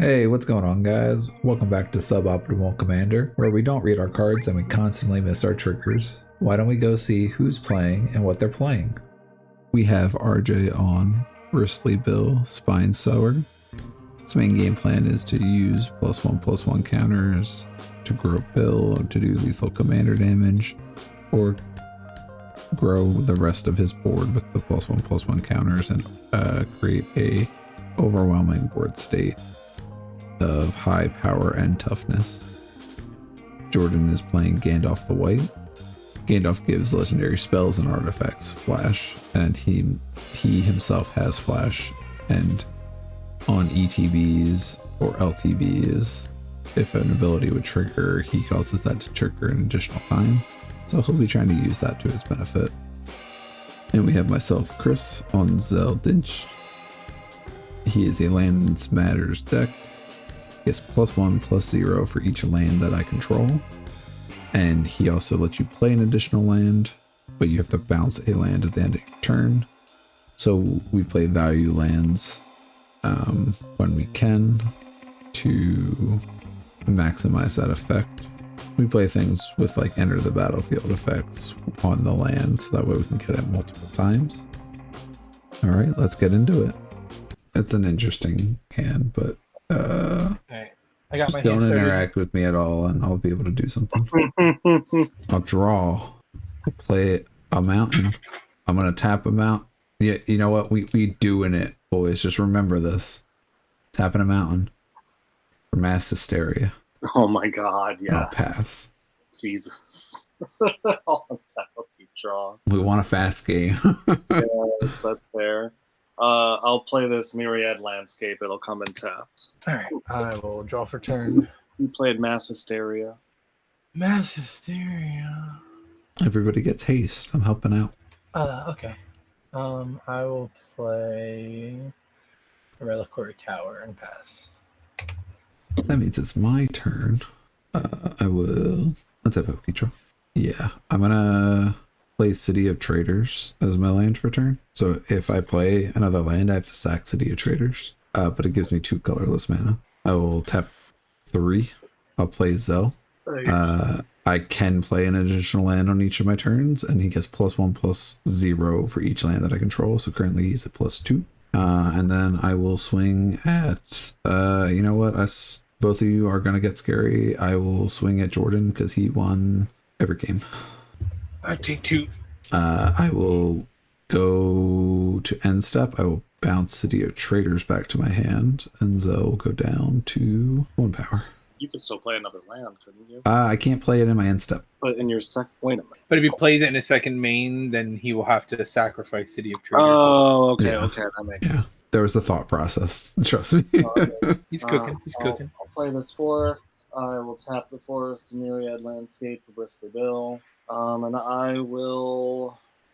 Hey, what's going on, guys? Welcome back to Suboptimal Commander, where we don't read our cards and we constantly miss our triggers. Why don't we go see who's playing and what they're playing? We have RJ on Bristly Bill, Spine Sower. Its main game plan is to use +1/+1 counters to grow Bill or to do lethal commander damage, or grow the rest of his board with the +1/+1 counters and create a overwhelming board state of high power and toughness. Jordan is playing Gandalf the White. Gandalf gives legendary spells and artifacts flash, and he himself has flash, and on ETBs or LTBs, if an ability would trigger, he causes that to trigger an additional time. So he'll be trying to use that to his benefit. And we have myself, Chris, on Zell Dincht. He is a Lands Matters deck. Gets +1/+0 for each land that I control. And he also lets you play an additional land, but you have to bounce a land at the end of your turn. So we play value lands when we can to maximize that effect. We play things with like enter the battlefield effects on the land, so that way we can get it multiple times. All right, let's get into it. It's an interesting hand, but Alright. I got my hand don't started. interact with me at all, and I'll be able to do something. I'll draw. I'll play a mountain. I'm gonna tap a mountain. Yeah, you know what? We doing it, boys. Just remember this. Tapping a mountain for mass hysteria. Oh my god, yes. I'll pass. Jesus. I'll keep drawing. We want a fast game. Yeah, that's fair. I'll play this Myriad Landscape. It'll come in tapped. Alright, I will draw for turn. You played Mass Hysteria. Mass Hysteria. Everybody gets haste. I'm helping out. Okay. I will play a Reliquary Tower and pass. That means it's my turn. Let's have a draw. Yeah, I'm gonna play City of Traders as my land for turn. So if I play another land, I have to sack City of Traders. But it gives me 2 colorless mana. I will tap 3. I'll play Zell. I can play an additional land on each of my turns, and he gets +1/+0 for each land that I control. So currently he's at +2. And then I will swing at, you know what? Both of you are going to get scary. I will swing at Jordan because he won every game. I take 2. I will go to end step. I will bounce City of Traders back to my hand, and Zell will go down to 1 power. You could still play another land, couldn't you? I can't play it in my end step. But in your wait a minute. But if he plays it in his second main, then he will have to sacrifice City of Traders. Oh, okay, Yeah. okay, that makes sense. There was the thought process. Trust me. Okay. He's cooking. He's cooking. I'll play this forest. I will tap the forest to Myriad Landscape for Bristly Bill. And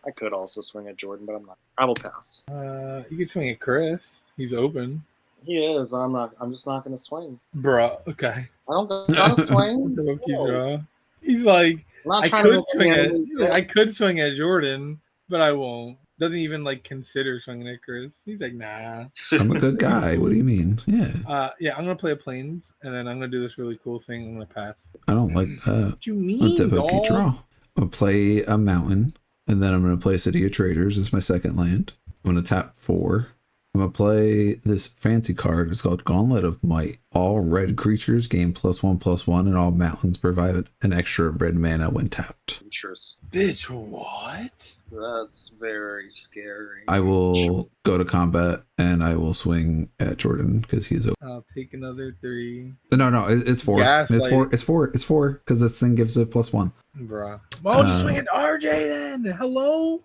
I could also swing at Jordan, but I'm not. I will pass. You could swing at Chris. He's open. He is, but I'm just not going to swing. Bruh, okay. I don't gotta swing. Draw. He's like, I'm not I trying could to swing at swing I could swing at Jordan, but I won't. Doesn't even like consider swinging at Chris. He's like, nah. I'm a good guy. What do you mean? Yeah. Yeah, I'm gonna play a plains, and then I'm gonna do this really cool thing. I'm gonna pass. I don't like that. What you mean, Let's have a dog? draw. I'll play a mountain, and then I'm going to play City of Traders as my second land. I'm going to tap 4. I'm going to play this fancy card. It's called Gauntlet of Might. All red creatures gain +1/+1, and all mountains provide an extra red mana when tapped. Creatures. Bitch, what? That's very scary. I will go to combat, and I will swing at Jordan because he's open. I'll take another 3. No, it's 4. Gaslight. It's 4 because this thing gives it +1. Bruh. Why don't you swing at RJ then? Hello?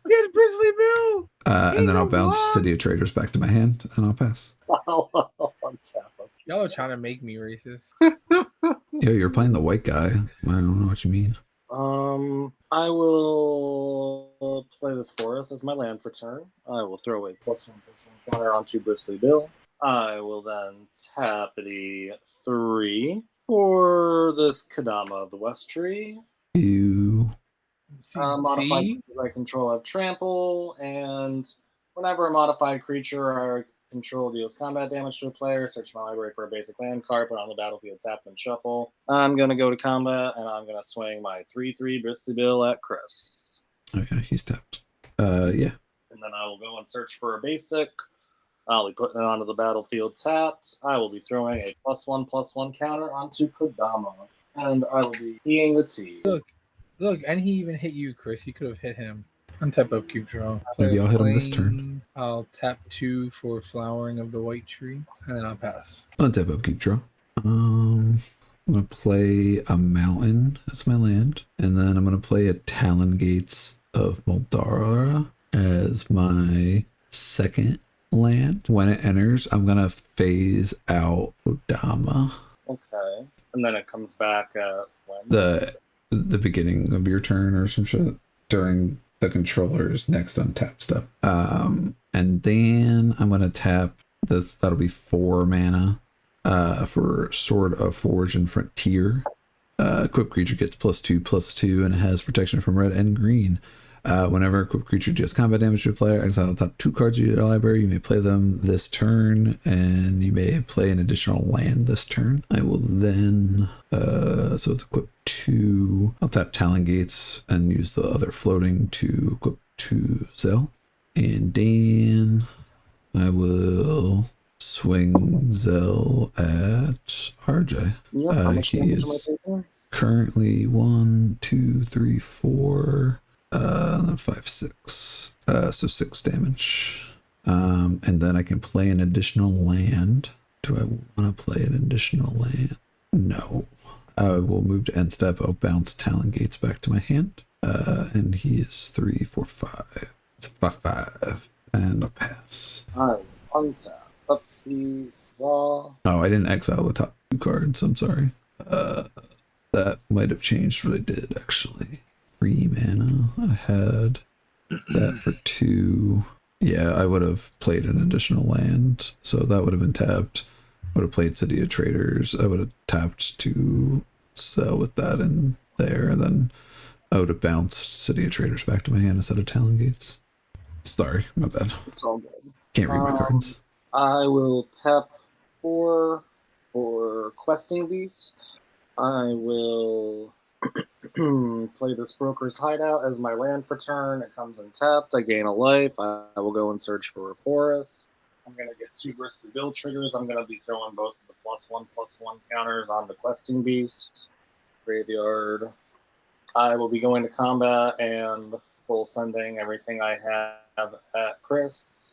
Here's Bristly Bill. And then I'll bounce City of Traders back to my hand, and I'll pass. Y'all are trying to make me racist. Yo, you're playing the white guy. I don't know what you mean. I will play this forest as my land for turn. I will throw a +1/+1 counter onto Bristly Bill. I will then tap the 3 for this Kadama of the West Tree. You Modified creatures I control have trample, and whenever a modified creature control deals combat damage to a player. Search my library for a basic land card, put on the battlefield, tap, and shuffle. I'm going to go to combat, and I'm going to swing my 3/3 Bristly Bill at Chris. Oh yeah, he's tapped. Yeah. And then I will go and search for a basic. I'll be putting it onto the battlefield tapped. I will be throwing a +1/+1 counter onto Kodama. And I will be eating the tea. Look, and he even hit you, Chris. You could have hit him. Untap upkeep draw. Maybe I'll hit him this turn. I'll tap 2 for flowering of the white tree, and then I'll pass. Untap upkeep draw. I'm gonna play a mountain as my land, and then I'm gonna play a Talon Gates of Moldara as my second land. When it enters, I'm gonna phase out Kodama. Okay. And then it comes back at when? The beginning of your turn or some shit during the controller's next untap step. And then I'm gonna tap this. That'll be 4 mana. For Sword of Forge and Frontier. Equipped creature gets +2/+2, and it has protection from red and green. Whenever equipped creature deals combat damage to a player, exile the top 2 cards of your library. You may play them this turn, and you may play an additional land this turn. I will then, so it's equipped 2. I'll tap Talon Gates and use the other floating to equip 2 Zell. And then I will swing Zell at RJ. Yeah, He is currently 1, 2, 3, 4, and then 5, 6. So 6 damage. And then I can play an additional land. Do I want to play an additional land? No. I will move to end step. I'll bounce Talon Gates back to my hand. And he is 3, 4, 5. It's a 5/5. And I'll pass. I untap. Oh, I didn't exile the top 2 cards. I'm sorry. That might have changed what I did, actually. 3 mana. I had that for 2. Yeah, I would have played an additional land. So that would have been tapped. I would have played City of Traders. I would have tapped to sell with that in there. And then I would have bounced City of Traders back to my hand instead of Talon Gates. Sorry, my bad. It's all good. Can't read my cards. I will tap 4 for Questing Beast. I will play this Broker's Hideout as my land for turn. It comes in tapped. I gain a life. I will go and search for a forest. I'm going to get 2 Bristly Bill triggers. I'm going to be throwing both of the +1/+1 counters on the Questing Beast. Graveyard. I will be going to combat and full sending everything I have at Chris.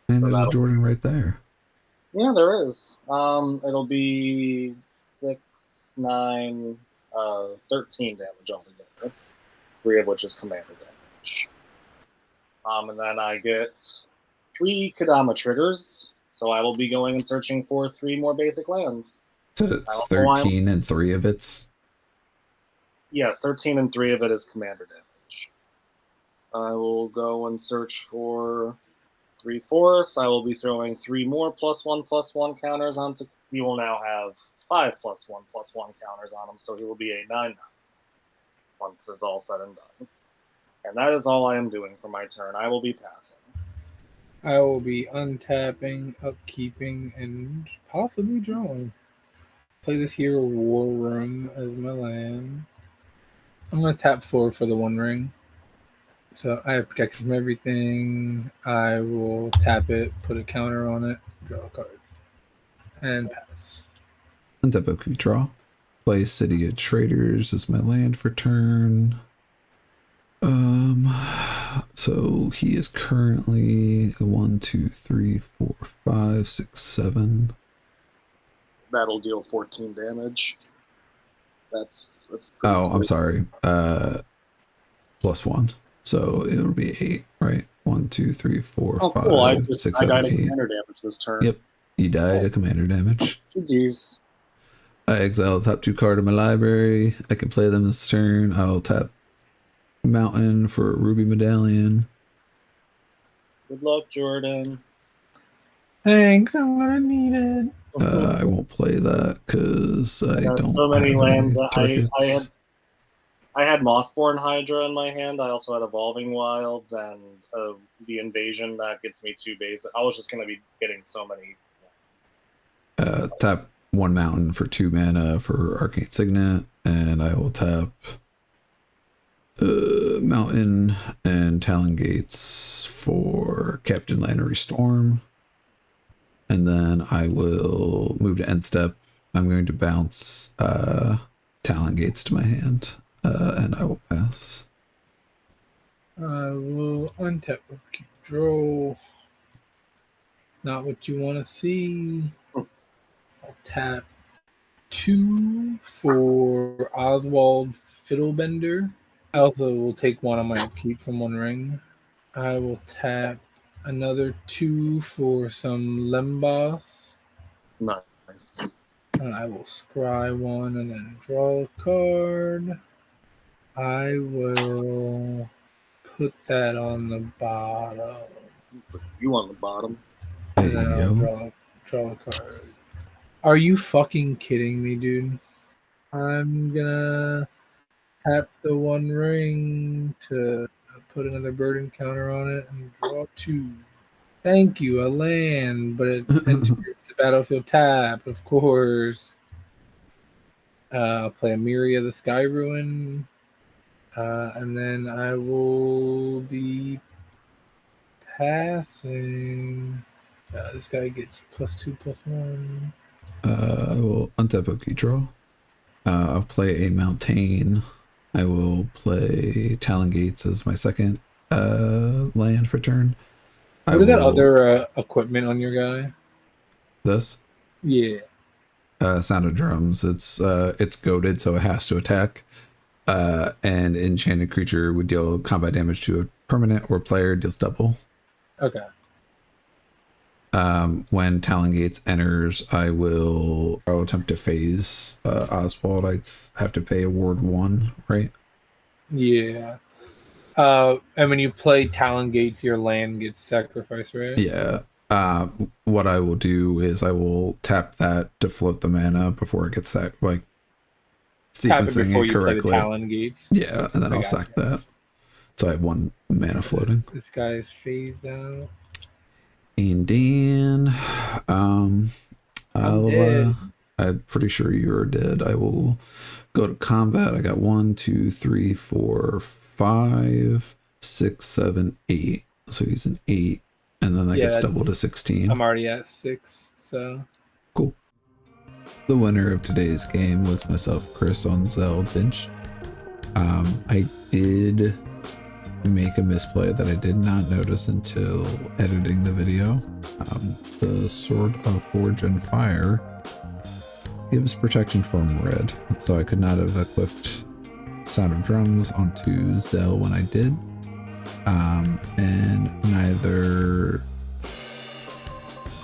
And so there's a Jordan right there. Yeah, there is. It'll be 6, 9, 13 damage altogether. 3 of which is commander damage. And then I get 3 Kodama triggers. So I will be going and searching for 3 more basic lands. So it's 13 and 3 of it's... Yes, 13 and 3 of it is commander damage. I will go and search for 3 forests. I will be throwing 3 more +1/+1 counters onto. He will now have 5 +1/+1 counters on him, so he will be a 9/9 once it's all said and done. And that is all I am doing for my turn. I will be passing. I will be untapping, upkeeping, and possibly drawing. Play this here War Room as my land. I'm going to tap 4 for the 1 ring. So I have protection from everything. I will tap it, put a counter on it, draw a card, and pass. Untap upkeep draw. Play City of Traders as my land for turn. So he is currently 1, 2, 3, 4, 5, 6, 7. That'll deal 14 damage. That's oh, I'm sorry. +1. So it'll be 8, right? 1, 2, 3, 4, 5, cool. 6, I 7, died 8. of commander damage this turn. Yep. You died of commander damage. GG's. I exile the top 2 card of my library. I can play them this turn. I'll tap Mountain for a Ruby Medallion. Good luck, Jordan. Thanks, I'm gonna need it. I won't play that because I don't so many have lands. any targets. I had Mothborn Hydra in my hand. I also had Evolving Wilds and the Invasion that gets me 2 base. I was just going to be getting so many. Tap 1 mountain for 2 mana for Arcane Signet, and I will tap Mountain and Talon Gates for Captain Lannery Storm. And then I will move to end step. I'm going to bounce Talon Gates to my hand, and I will pass. I will untap, keep draw. It's not what you want to see. I'll tap 2 for Oswald Fiddlebender. I also will take 1 on my upkeep from 1 ring. I will tap another 2 for some Lembas. Nice. And I will scry 1 and then draw a card. I will put that on the bottom. Put you on the bottom. And then I'll draw a card. Are you fucking kidding me, dude? I'm gonna tap the 1 ring to put another burden counter on it and draw 2. Thank you, a land, but it enters the battlefield tap, of course. I'll play a Myria the Sky Ruin, and then I will be passing. This guy gets +2/+1. I will untap a key draw. I'll play a Mountain. I will play Talon Gates as my second land for turn. What is that other equipment on your guy? This? Yeah. Sound of Drums. It's goaded, so it has to attack. And enchanted creature would deal combat damage to a permanent or player, deals double. Okay. When Talon Gates enters, I'll attempt to phase Oswald. I have to pay a ward 1, right? Yeah. And when you play Talon Gates, your land gets sacrificed, right? Yeah. What I will do is I will tap that to float the mana before it gets sacked, like sequencing it correctly. Play the Talon Gates. Yeah, and then I'll sack that. So I have 1 mana floating. This guy is phased out. And then I'm pretty sure you're dead. I will go to combat. I got 1, 2, 3, 4, 5, 6, 7, 8. So he's an 8. And then that gets doubled to 16. I'm already at 6, so. Cool. The winner of today's game was myself, Chris, on Zell Dincht. I did make a misplay that I did not notice until editing the video. The Sword of Forge and Fire gives protection from red, so I could not have equipped Sound of Drums onto Zell when I did.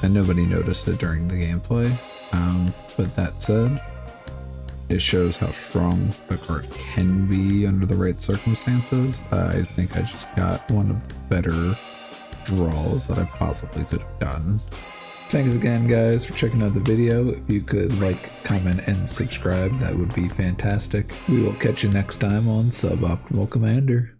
And nobody noticed it during the gameplay. But that said, it shows how strong the card can be under the right circumstances. I think I just got one of the better draws that I possibly could have gotten. Thanks again, guys, for checking out the video. If you could like, comment, and subscribe, that would be fantastic. We will catch you next time on Suboptimal Commander.